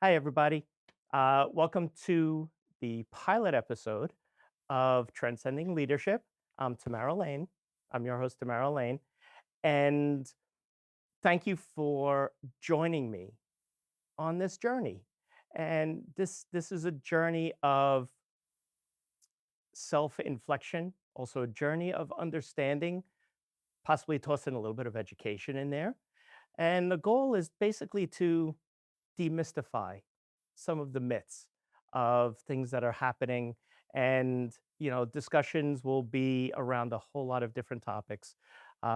Hi, everybody. Welcome to the pilot episode of Trans-cending Leadership. I'm Tamara Lane. I'm your host, Tamara Lane. And thank you for joining me on this journey. And this is a journey of self-inflection, also a journey of understanding, possibly toss in a little bit of education in there. And the goal is basically to demystify some of the myths of things that are happening. And discussions will be around a whole lot of different topics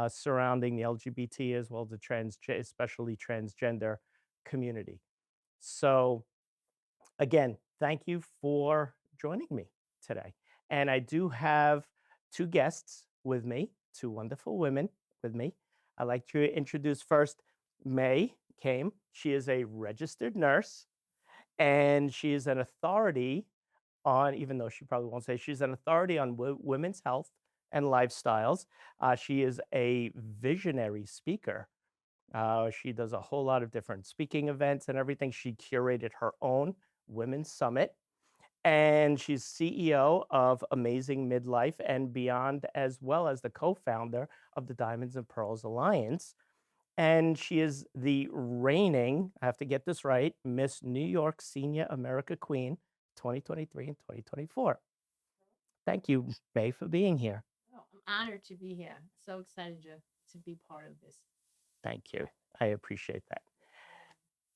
surrounding the LGBT as well as the especially transgender community. So again, thank you for joining me today. And I do have two guests with me, two wonderful women with me. I'd like to introduce first May Caime. She is a registered nurse and she is an authority on, even though she probably won't say, she's an authority on women's health and lifestyles. She is a visionary speaker. She does a whole lot of different speaking events and everything. She curated her own women's summit, and she's CEO of Amazing Midlife and Beyond, as well as the co-founder of the Diamonds and Pearls Alliance. And she is the reigning, I have to get this right, Miss New York Senior America Queen 2023 and 2024. Thank you, May, for being here. Oh, I'm honored to be here. So excited to be part of this. Thank you. I appreciate that.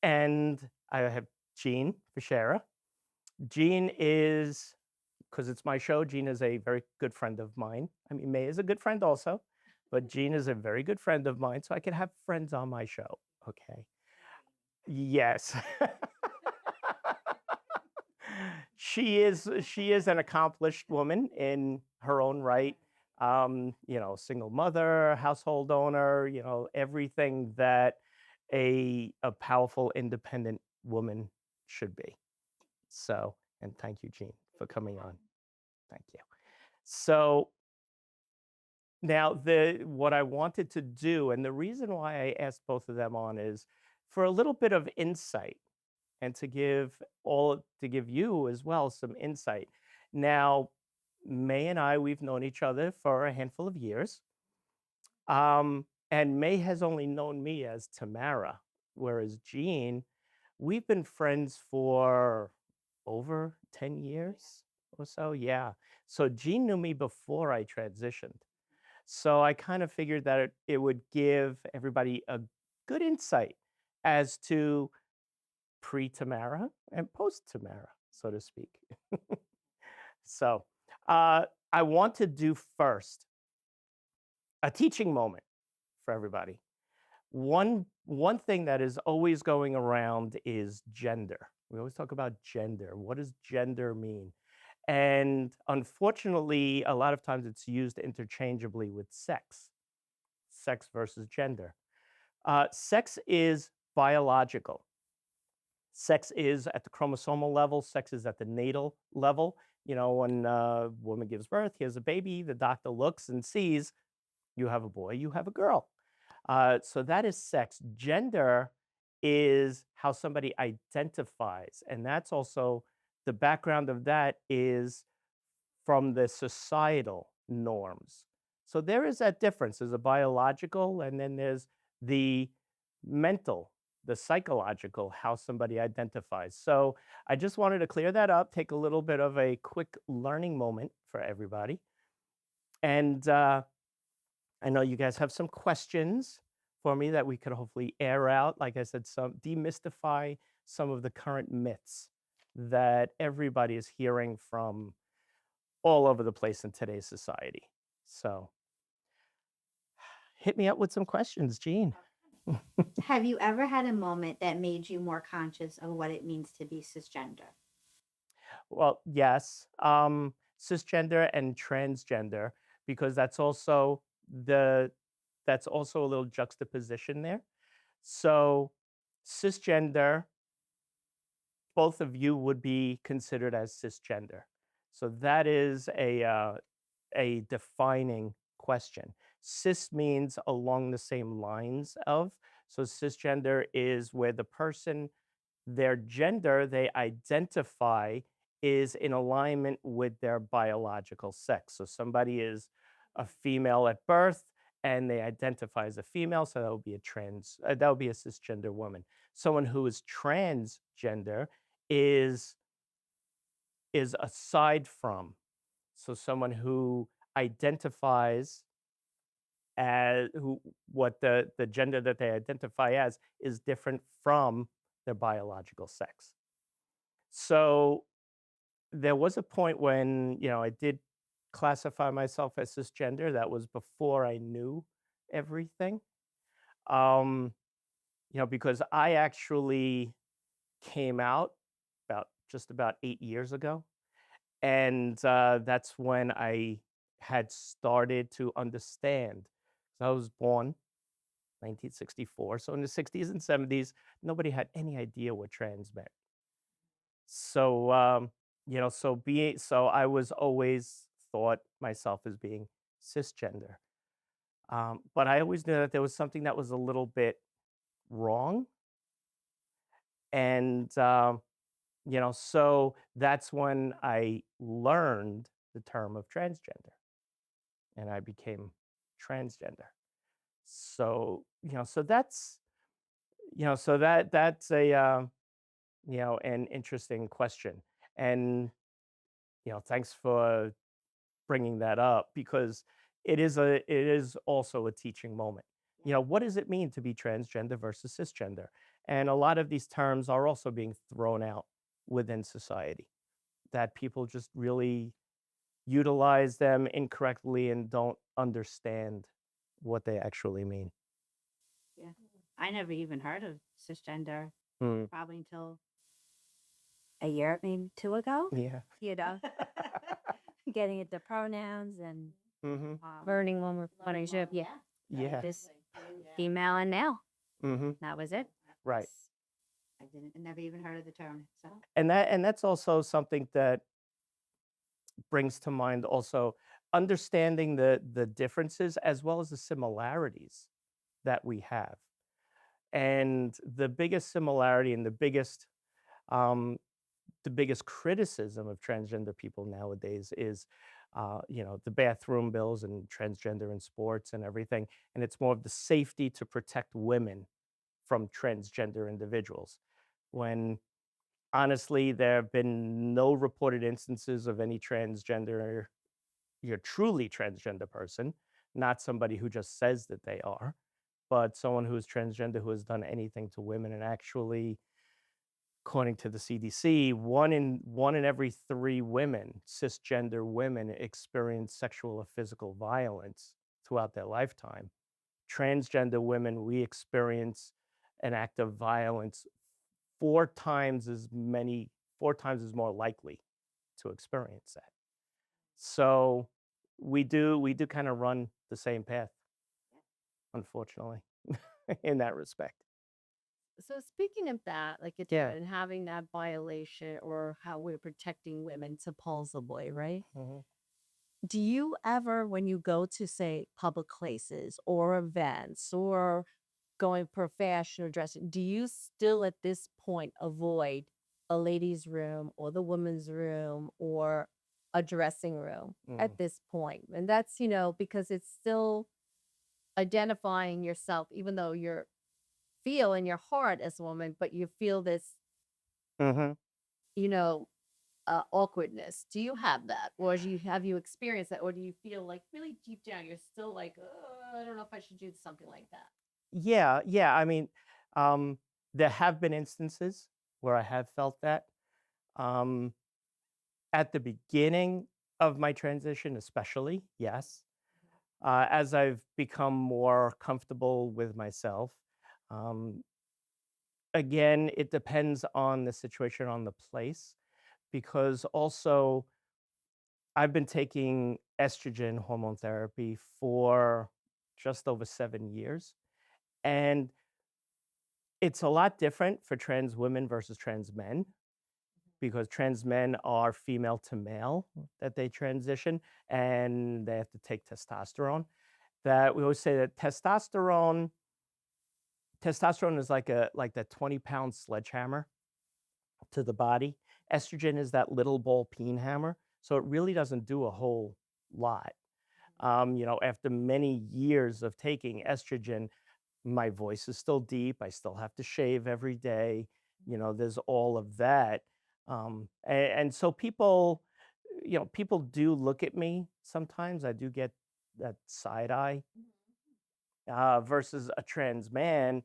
And I have Jeanne Fichera. Jeanne is, because it's my show, Jeanne is a very good friend of mine. I mean, May is a good friend also, but Jeanne is a very good friend of mine, so I can have friends on my show. Okay. Yes. She is an accomplished woman in her own right. Single mother, household owner, everything that a powerful, independent woman should be. So, and thank you, Jeanne, for coming on. Thank you. So now what I wanted to do, and the reason why I asked both of them on is for a little bit of insight and to give you as well some insight. Now, May and I, we've known each other for a handful of years. And May has only known me as Tamara, whereas Jeanne, we've been friends for over 10 years or so. Yeah. So Jeanne knew me before I transitioned. So I kind of figured that it would give everybody a good insight as to pre-Tamara and post-Tamara, so to speak. So I want to do first a teaching moment for everybody. One thing that is always going around is gender. We always talk about gender. What does gender mean? And unfortunately, a lot of times it's used interchangeably with sex versus gender. Sex is biological. Sex is at the chromosomal level, sex is at the natal level. When a woman gives birth, here's a baby, the doctor looks and sees you have a boy, you have a girl. So that is sex. Gender is how somebody identifies. And that's also the background of that is from the societal norms. So there is that difference. There's a biological, and then there's the mental, the psychological, how somebody identifies. So I just wanted to clear that up, take a little bit of a quick learning moment for everybody. And I know you guys have some questions for me that we could hopefully air out. Like I said, some demystify some of the current myths that everybody is hearing from all over the place in today's society. So hit me up with some questions, Jeanne. Have you ever had a moment that made you more conscious of what it means to be cisgender? Well, yes, cisgender and transgender, because the that's also a little juxtaposition there. So cisgender, both of you would be considered as cisgender. So that is a defining question. Cis means along the same lines of, so cisgender is where the person their gender they identify is in alignment with their biological sex. So somebody is a female at birth and they identify as a female, so that would be that would be a cisgender woman. Someone who is transgender is aside from, so someone who identifies as what the gender that they identify as is different from their biological sex. So there was a point when, I did classify myself as cisgender. That was before I knew everything. Because I actually came out just about 8 years ago. And that's when I had started to understand. So I was born 1964. So in the 60s and 70s, nobody had any idea what trans meant. So, so I was always thought myself as being cisgender. But I always knew that there was something that was a little bit wrong. And, so that's when I learned the term of transgender and I became transgender. So, so that's, that's a, an interesting question. And, thanks for bringing that up because it is also a teaching moment. What does it mean to be transgender versus cisgender? And a lot of these terms are also being thrown out within society that people just really utilize them incorrectly and don't understand what they actually mean. Yeah. I never even heard of cisgender Mm, probably until a year, maybe 2 ago. yeah. You know, getting into pronouns and Mm-hmm. Learning when we're partnership. yeah, Yeah. this female and male. Mm-hmm. That was it. Right. I never even heard of the term. So And that's also something that brings to mind also understanding the differences as well as the similarities that we have. And the biggest similarity and um, the biggest criticism of transgender people nowadays is, the bathroom bills and transgender in sports and everything. And it's more of the safety to protect women from transgender individuals. When honestly, there have been no reported instances of any truly transgender person, not somebody who just says that they are, but someone who is transgender who has done anything to women. And actually, according to the CDC, one in every 3 women, cisgender women, experience sexual or physical violence throughout their lifetime. Transgender women, we experience an act of violence 4 times as more likely to experience that. So we do kind of run the same path, unfortunately, in that respect. So speaking of that, like it's Yeah. and having that violation or how we're protecting women supposedly, right? Mhm. Do you ever, when you go to say public places or events or going for fashion or dressing, do you still at this point avoid a ladies' room or the women's room or a dressing room Mm. at this point? And that's, because it's still identifying yourself, even though you're feel in your heart as a woman, but you feel this, Mhm. you know, awkwardness. Do you have that, or have you experienced that, or do you feel like really deep down you're still like, I don't know if I should do something like that? Yeah, yeah. I mean, um, there have been instances where I have felt that. Um, at the beginning of my transition, especially, yes. As I've become more comfortable with myself, um, again, it depends on the situation, on the place, because also I've been taking estrogen hormone therapy for just over 7 years. And it's a lot different for trans women versus trans men because trans men are female to male that they transition and they have to take testosterone. That we always say that testosterone is like that 20-pound sledgehammer. to the body. Estrogen is that little ball peen hammer, so it really doesn't do a whole lot. After many years of taking estrogen, my voice is still deep. I still have to shave every day. There's all of that. And so people do look at me sometimes. I do get that side eye versus a trans man,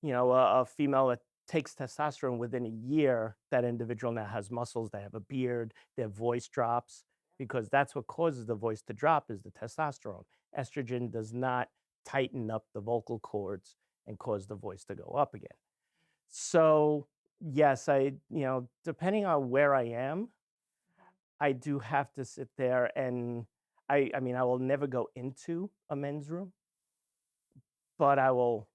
a female that takes testosterone within a year, that individual now has muscles, they have a beard, their voice drops because that's what causes the voice to drop is the testosterone. Estrogen does not tighten up the vocal cords and cause the voice to go up again. So, yes, depending on where I am, I do have to sit there and I will never go into a men's room, but I will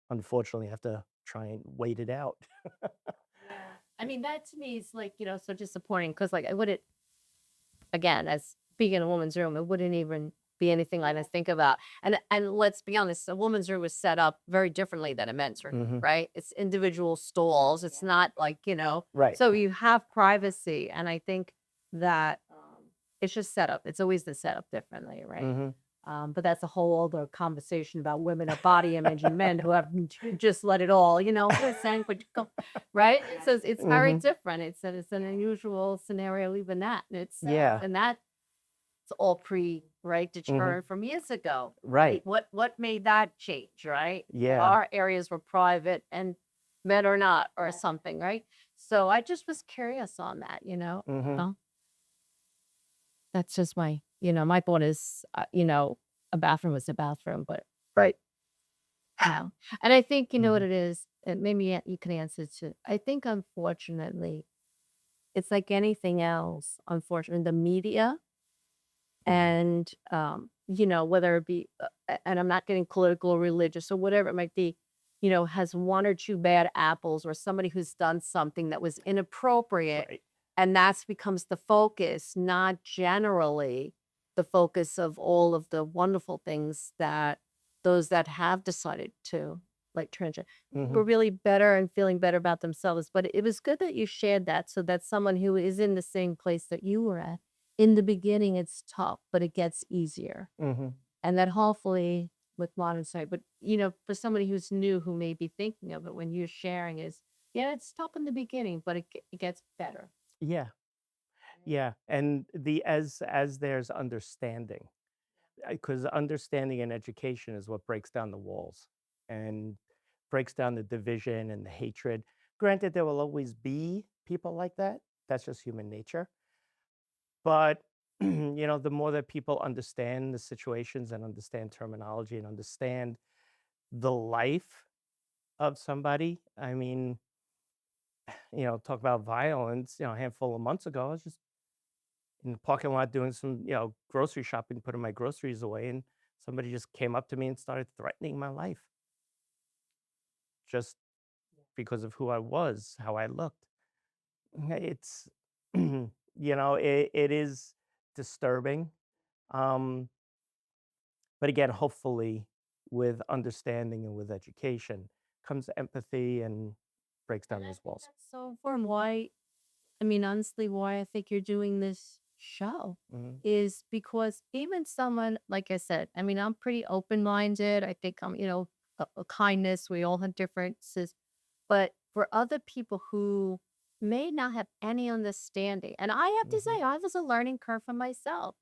unfortunately have to try and wait it out. Yeah. I mean, that to me is like, so disappointing because, like, I wouldn't, again, as being in a woman's room, it wouldn't even be anything like I think about. And let's be honest, a woman's room was set up very differently than a men's room, Mhm. right? It's individual stalls. It's not like, Right. so you have privacy. And I think that it's just set up. It's always the setup differently, right? Mhm. But that's a whole other conversation about women of body image and men who have just let it all, right? So it's very Mhm. different. It's an unusual scenario, even that. Yeah. And that's all right, Mhm. determined from years ago. Right. What made that change, right? Yeah. Our areas were private and men are not, or something, right? So I just was curious on that, Mhm. So that's just my thought is, a bathroom is a bathroom, but Right. how? And I think you know what Mhm. it is. And maybe you can answer too. I think unfortunately, it's like anything else. Unfortunately, the media and whether it be, and I'm not getting political or religious or whatever it might be, has one or two bad apples or somebody who's done something that was inappropriate, Right. and that's becomes the focus, not generally the focus of all of the wonderful things that those that have decided to like transgender were Mhm. really better and feeling better about themselves. But it was good that you shared that so that someone who is in the same place that you were at in the beginning, it's tough, but it gets easier. Mhm. And that hopefully with modern science, but for somebody who's new who may be thinking of it when you're sharing is, yeah, it's tough in the beginning, but it gets better. Yeah. Yeah. And as there's understanding, because understanding and education is what breaks down the walls and breaks down the division and the hatred. Granted, there will always be people like that. That's just human nature. But, the more that people understand the situations and understand terminology and understand the life of somebody, I mean, talk about violence, a handful of months ago, I was just in the parking lot doing some, grocery shopping, putting my groceries away, and somebody just came up to me and started threatening my life just because of who I was, how I looked. It's, it is disturbing. Um, But again, hopefully, with understanding and with education comes empathy and breaks down And I those think walls. that's so important. Why, I mean, honestly, why I think you're doing this show Mhm. is because even someone, like I said, I mean, I'm pretty open minded. I think I'm, a kindness. We all have differences. But for other people who may not have any understanding, and I have to Mhm. say, I was a learning curve for myself,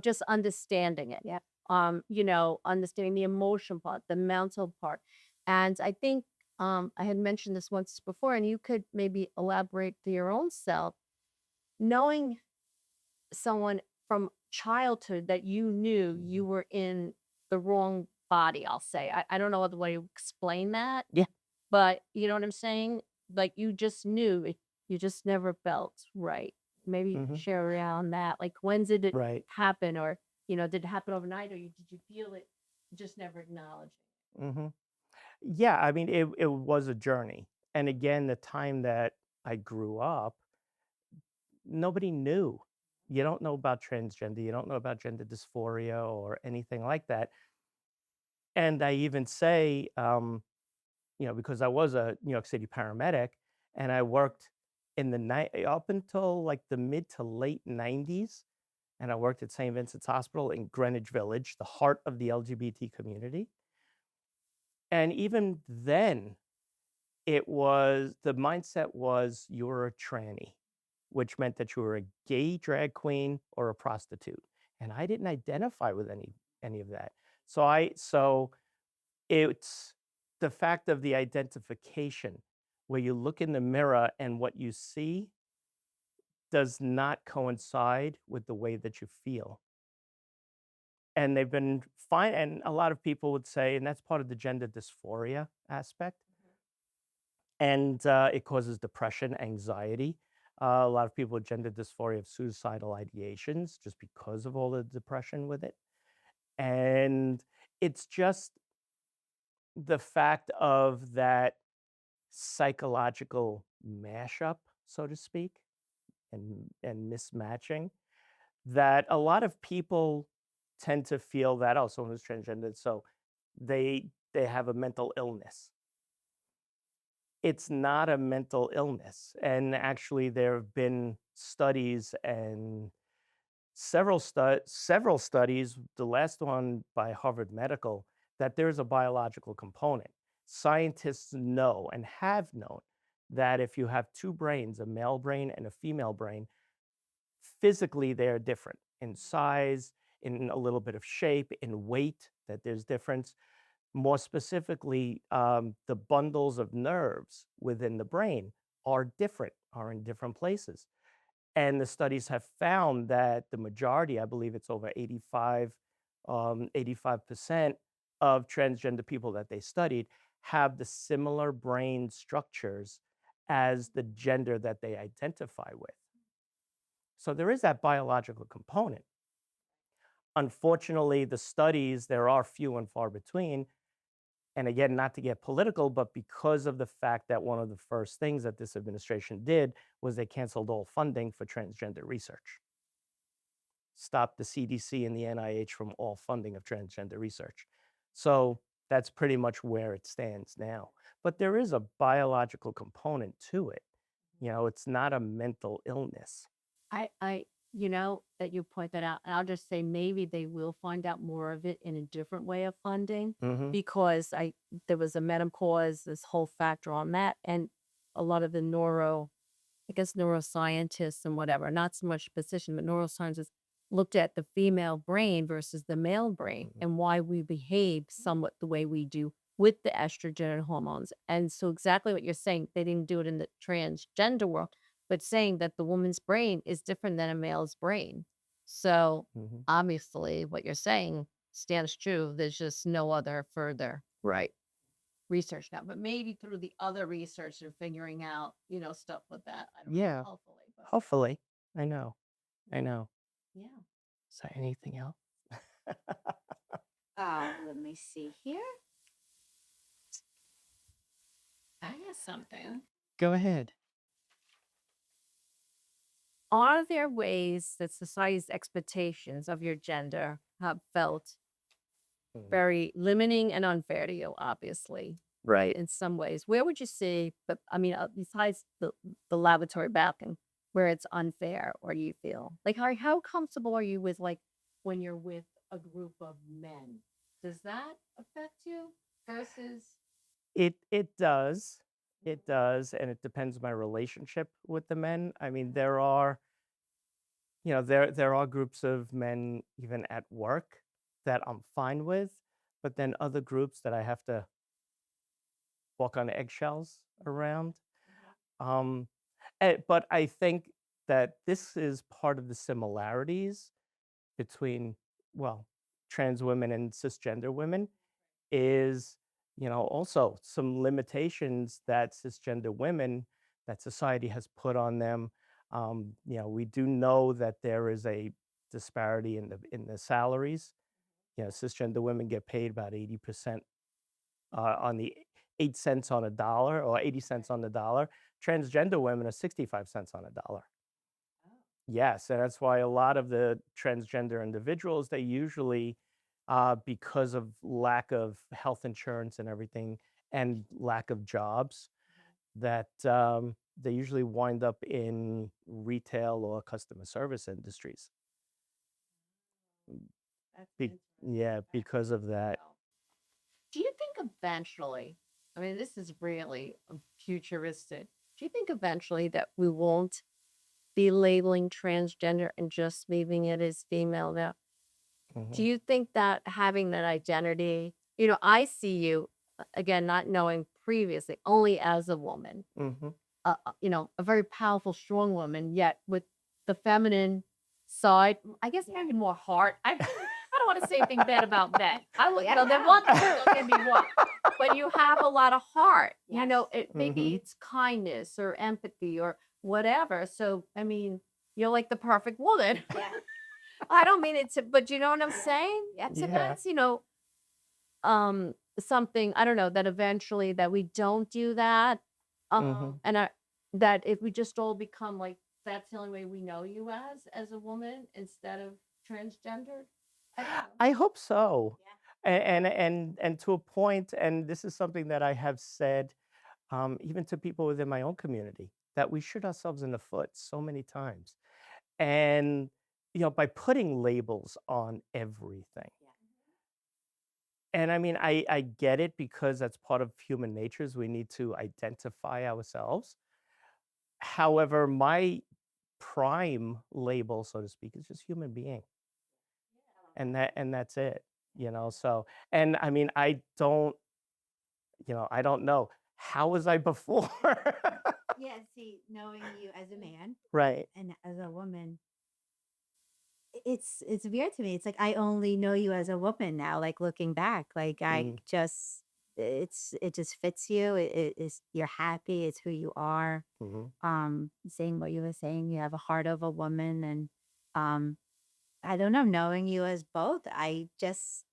just understanding it. Yeah. Understanding the emotion part, the mental part. And I think I had mentioned this once before, and you could maybe elaborate to your own self, knowing someone from childhood that you knew you Mhm. were in the wrong body, I'll say. I don't know other way to explain that, Yeah. but you know what I'm saying? Like you just knew it, you just never felt right. Maybe Mhm. share around that. Like when did it Right. happen? Or, did it happen overnight or did you feel it? Just never acknowledge Mhm. Yeah, I mean, it was a journey, and again, the time that I grew up, nobody knew. You don't know about transgender, you don't know about gender dysphoria or anything like that, and I even say, because I was a New York City paramedic, and I worked in the night up until like the mid to late 90s, and I worked at St. Vincent's Hospital in Greenwich Village, the heart of the LGBT community. And even then, the mindset was you were a tranny, which meant that you were a gay drag queen or a prostitute. And I didn't identify with any of that. So it's the fact of the identification where you look in the mirror and what you see does not coincide with the way that you feel. And they've been fine. And a lot of people would say, and that's part of the gender dysphoria aspect. And it causes depression, anxiety. A lot of people with gender dysphoria have suicidal ideations just because of all the depression with it. And it's just the fact of that psychological mashup, so to speak, and mismatching that a lot of people tend to feel that, oh, someone who's transgender, so they have a mental illness. It's not a mental illness. And actually, there have been studies and several studies, the last one by Harvard Medical, that there's a biological component. Scientists know and have known that if you have two brains, a male brain and a female brain, physically they're different in size, in a little bit of shape, in weight, that there's difference. More specifically, the bundles of nerves within the brain are different, are in different places. And the studies have found that the majority, I believe it's over 85% of transgender people that they studied have the similar brain structures as the gender that they identify with. So there is that biological component. Unfortunately, the studies, there are few and far between. And again, not to get political, but because of the fact that one of the first things that this administration did was they canceled all funding for transgender research. Stopped the CDC and the NIH from all funding of transgender research. So that's pretty much where it stands now. But there is a biological component to it. You know, it's not a mental illness. That you point that out, and I'll just say maybe they will find out more of it in a different way of funding Mhm. because there was a menopause, this whole factor on that, and a lot of the neuroscientists and whatever, not so much physician, but neuroscientists looked at the female brain versus the male brain Mhm. and why we behave somewhat the way we do with the estrogen and hormones. And so exactly what you're saying, they didn't do it in the transgender world, but saying that the woman's brain is different than a male's brain. So Mhm. obviously what you're saying stands true. There's just no other further Right. research now, but maybe through the other research and figuring out, stuff with that. I don't Yeah. know, hopefully. But Hopefully. I know. I know. yeah. Is there anything else? Let me see here. I got something. Go ahead. Are there ways that society's expectations of your gender have felt Mhm. very limiting and unfair to you, obviously, Right. in some ways? Where would you say, but I mean, besides the laboratory balcony, where it's unfair or you feel like how comfortable are you with like when you're with a group of men? Does that affect you versus It does. It does, and it depends on my relationship with the men. I mean, there are, there are groups of men even at work that I'm fine with, but then other groups that I have to walk on eggshells around. Um, but I think that this is part of the similarities between, well, trans women and cisgender women is, also some limitations that cisgender women, that society has put on them. We do know that there is a disparity in the salaries. Cisgender women get paid about 80% on the 8 cents on a dollar or 80 cents on the dollar. Transgender women are 65 cents on a dollar. Yes, and that's why a lot of the transgender individuals, they usually, because of lack of health insurance and everything, and lack of jobs, that they usually wind up in retail or customer service industries. That's Yeah, interesting. because of that. Well, do you think eventually, I mean, this is really futuristic. Do you think eventually that we won't be labeling transgender and just leaving it as female now? Do Mhm, you think that having that identity, I see you, again, not knowing previously, only as a woman, mhm. a very powerful, strong woman, yet with the feminine side, I guess maybe more heart. I don't want to say anything bad about men. I look, they're wonderful, don't get me wrong. But you have a lot of heart. Maybe Mhm. it's kindness or empathy or whatever. So, I mean, you're like the perfect woman. Yeah. I don't mean it to, but you know what I'm saying? So Yeah. that's, something, I don't know, that eventually that we don't do that. Mhm. And that if we just all become like, that's the only way we know you as a woman instead of transgendered. I don't know. I hope so. Yeah. And to a point, and this is something that I have said, even to people within my own community, that we shoot ourselves in the foot so many times. And, by putting labels on everything. Yeah. And I mean, I get it because that's part of human nature is we need to identify ourselves. However, my prime label, so to speak, is just human being. And that's it, so, and I mean, I don't know. How was I before? Yeah. See, knowing you as a man Right. and as a woman, it's weird to me. It's like I only know you as a woman now. Like looking back, like I Mhm, just it just fits you. It is you're happy. It's who you are. mhm. Saying what you were saying, you have a heart of a woman, and um, I don't know. Knowing you as both, I just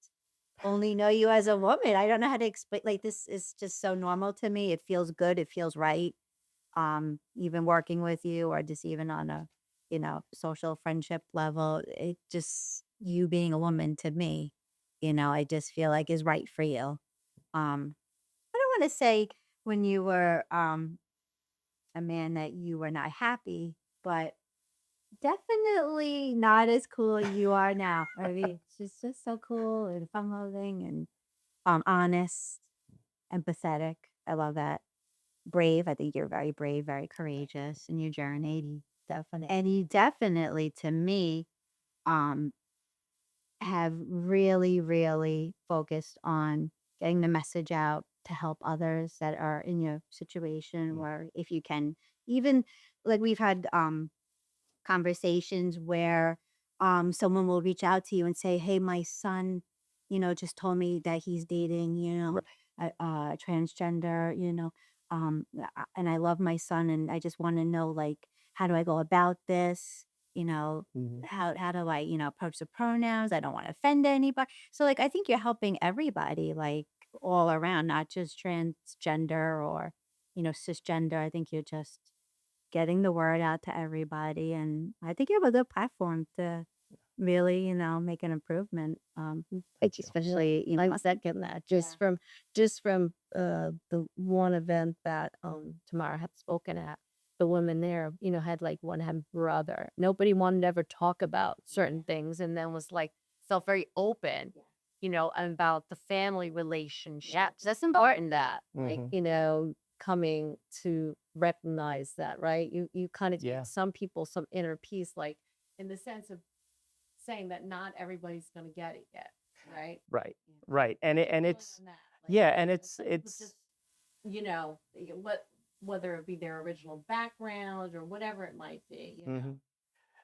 only know you as a woman. I don't know how to explain. Like this is just so normal to me. It feels good. It feels right. Even working with you or just even on a, social friendship level, it just you being a woman to me, I just feel like is right for you. Um, I don't want to say when you were a man that you were not happy, but definitely not as cool as you are now. I mean, it's just so cool and fun loving and honest, empathetic. I love that. Brave. I think you're very brave, very courageous in your journey. Definitely. And you definitely, to me, um, have really, really focused on getting the message out to help others that are in your situation Mm, where if you can even like we've had conversations where someone will reach out to you and say, "Hey, my son, just told me that he's dating, right. a transgender, and I love my son, and I just want to know, like, how do I go about this? You know, Mhm. how do I, approach the pronouns? I don't want to offend anybody. So, like, I think you're helping everybody, like, all around, not just transgender or, cisgender. I think you're just getting the word out to everybody, and I think you have a good platform to really, make an improvement. Thank you. Especially, I second that Yeah. just from the one event that Tamara had spoken at. The women there, had like one had brother. Nobody wanted to ever talk about certain things, and then was like felt very open, Yeah. about the family relationships. That's important. That Mhm. coming to recognize that, right? You kind of Yeah. some people some inner peace, like in the sense of saying that not everybody's going to get it yet, right? Right. Yeah. Right. And Your feeling it's on that, like, yeah, and some people just, whether it be their original background or whatever it might be. mhm.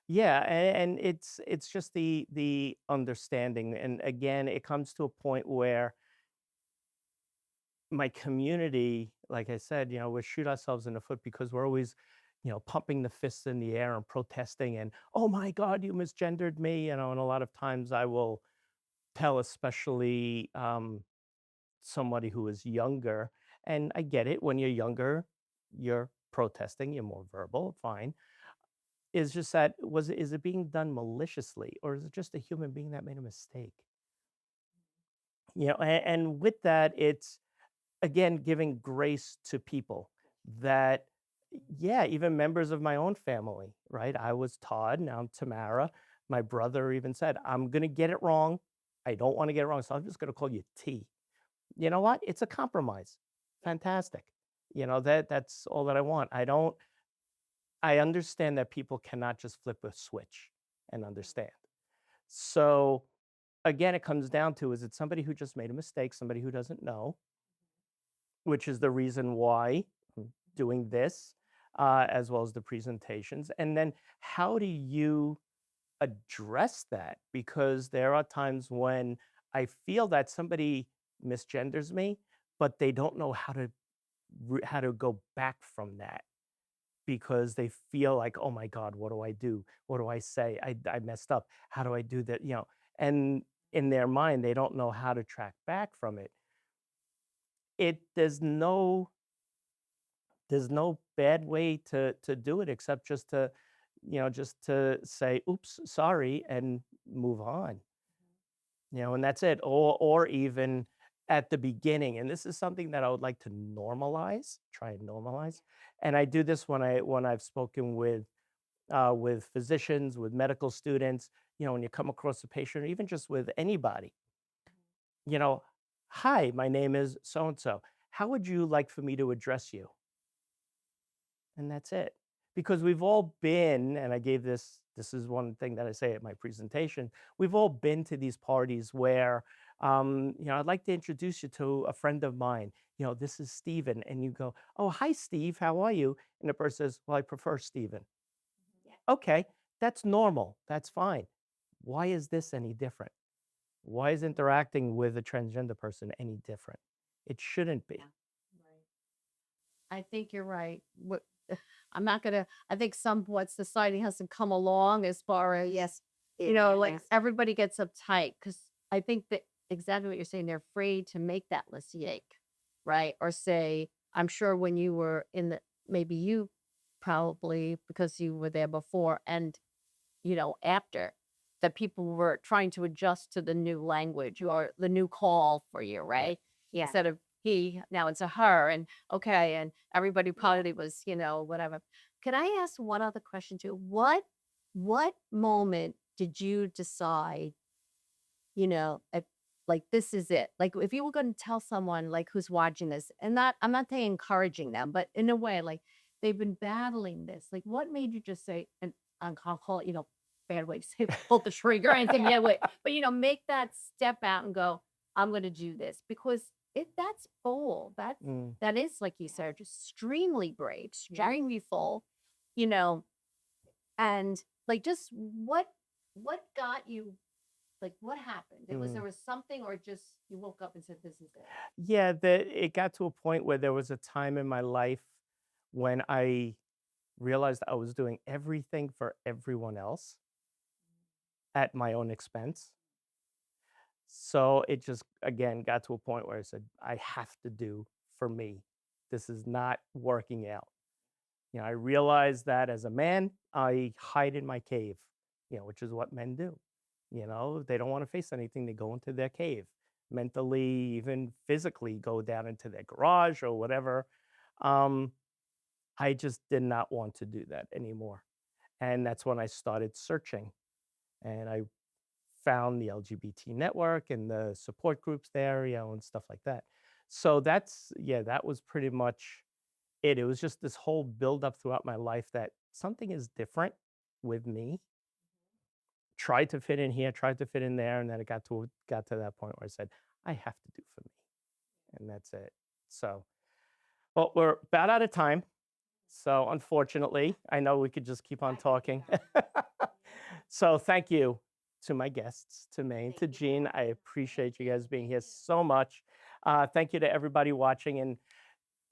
Yeah, and it's just the understanding, and again, it comes to a point where my community, like I said, we shoot ourselves in the foot because we're always, pumping the fists in the air and protesting and, oh my God, you misgendered me, and a lot of times I will tell, especially somebody who is younger, and I get it, when you're younger, you're protesting, you're more verbal, fine. Is just that is it being done maliciously or is it just a human being that made a mistake? And with that, it's again giving grace to people that Yeah, even members of my own family, right? I was Todd, now I'm Tamara. My brother even said, I'm going to get it wrong. I don't want to get it wrong, so I'm just going to call you T. You know what? It's a compromise. Fantastic. That's all that I want. I understand that people cannot just flip a switch and understand. So again, it comes down to, is it somebody who just made a mistake, somebody who doesn't know, which is the reason why I'm doing this, as well as the presentations. And then how do you address that? Because there are times when I feel that somebody misgenders me, but they don't know how to go back from that, because they feel like, oh my God, what do I do? What do I say? I messed up. How do I do that? And in their mind, they don't know how to track back from it. There's no bad way to do it, except just to say, oops, sorry, and move on. And that's it. Or even at the beginning, and this is something that I would like to normalize, try and normalize. And I do this when I've spoken with physicians, with medical students, when you come across a patient, or even just with anybody, you know, hi, my name is so and so. How would you like for me to address you? And that's it. Because we've all been, and I gave this is one thing that I say at my presentation, we've all been to these parties where, I'd like to introduce you to a friend of mine. This is Steven. And you go, oh, hi, Steve, how are you? And the person says, well, I prefer Steven. Okay, that's normal. That's fine. Why is this any different? Why is interacting with a transgender person any different? It shouldn't be. I think you're right. I'm not gonna. I think somewhat society has to come along as far as Yes. like Yes. everybody gets uptight because I think that exactly what you're saying. They're afraid to make that mistake, right? Or say, I'm sure when you were in maybe you probably because you were there before and after that people were trying to adjust to the new language or the new call for you, right? Yeah. Instead of he, now it's a her, and okay, and everybody probably was, whatever. Could I ask one other question too? What moment did you decide, if, like this is it? Like if you were going to tell someone like who's watching this, and not I'm not saying encouraging them, but in a way, like they've been battling this. Like what made you just say, and I'll call it, bad way to say pull the trigger or anything, yeah, wait, but make that step out and go, I'm gonna do this because that's bold. Mm. That is, like you said, extremely brave, extremely full, you know, and like just what got you, like, what happened? There Mm. was something, or just you woke up and said, "This is it." Yeah, it got to a point where there was a time in my life when I realized I was doing everything for everyone else at my own expense. So it just, again, got to a point where I said, I have to do for me. This is not working out. I realized that as a man, I hide in my cave, which is what men do. They don't want to face anything. They go into their cave, mentally, even physically, go down into their garage or whatever. Um, I just did not want to do that anymore. And that's when I started searching. And I found the LGBT network and the support groups there, and stuff like that. So that was pretty much it. It was just this whole buildup throughout my life that something is different with me. Tried to fit in here, tried to fit in there, and then it got to that point where I said, I have to do for me. And that's it. So, well, we're about out of time. So unfortunately, I know we could just keep on talking. So thank you to my guests, to May, to Jeanne. I appreciate you guys being here so much. Thank you to everybody watching. And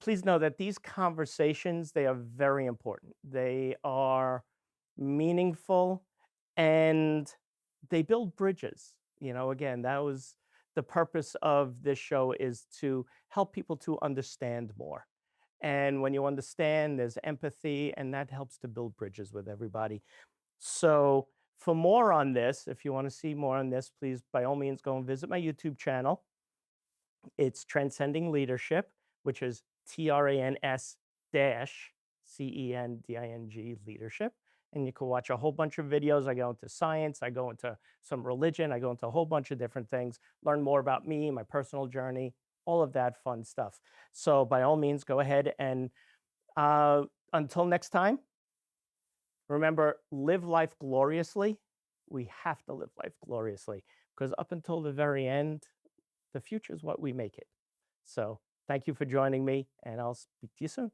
please know that these conversations, they are very important. They are meaningful and they build bridges. Again, that was the purpose of this show, is to help people to understand more. And when you understand, there's empathy, and that helps to build bridges with everybody. So for more on this, if you want to see more on this, please, by all means, go and visit my YouTube channel. It's Trans-cending Leadership, which is TRANS CENDING Leadership. And you can watch a whole bunch of videos. I go into science, I go into some religion, I go into a whole bunch of different things, learn more about me, my personal journey, all of that fun stuff. So by all means, go ahead and until next time, remember, live life gloriously. We have to live life gloriously because up until the very end, the future is what we make it. So thank you for joining me, and I'll speak to you soon.